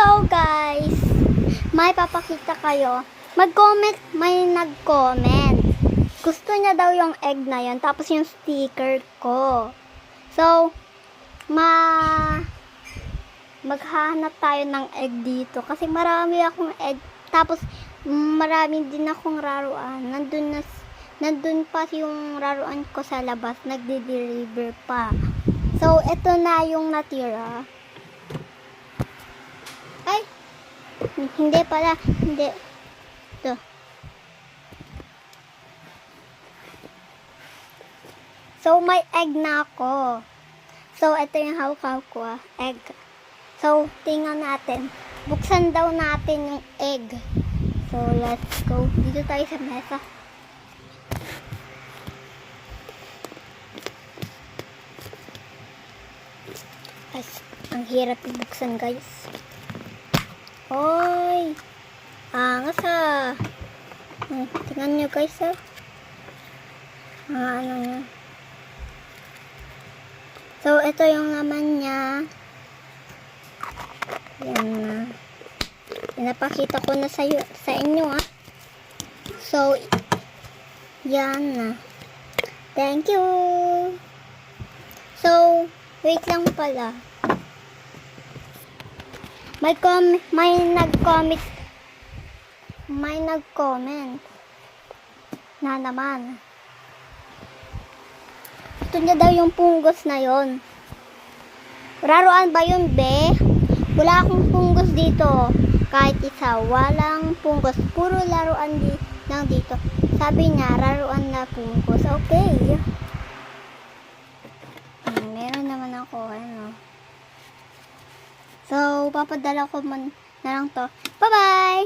Hello guys! May papakita kayo. May nag-comment. Gusto niya daw yung egg na yon, tapos yung sticker ko. So, maghahanap tayo ng egg dito. Kasi marami akong egg. Tapos, marami din akong laruan. Nandun pa yung laruan ko sa labas. Nagde-deliver pa. So, eto na yung natira. Ay! Hindi pala. Hindi. Ito. So, may egg na ako. So, ito yung hawak ko. Egg. So, tingnan natin. Buksan daw natin yung egg. So, let's go. Dito tayo sa mesa. Ang hirap ibuksan, guys. Hoy! Angas ah. Tingnan nyo, guys ah. Ano nga. So, ito yung laman niya. Yan na. Pinapakita ko na sa inyo ah. So, yan na. Thank you. So, wait lang pala. May nag-comment na naman. Gusto niya daw yung punggos na yon. Laruan ba yun, be? Wala akong punggos dito. Kahit isa, walang punggos. Puro laruan lang dito. Sabi niya, laruan na punggos. Okay. Meron naman ako, ano. So, papadala ko na lang to. Bye-bye!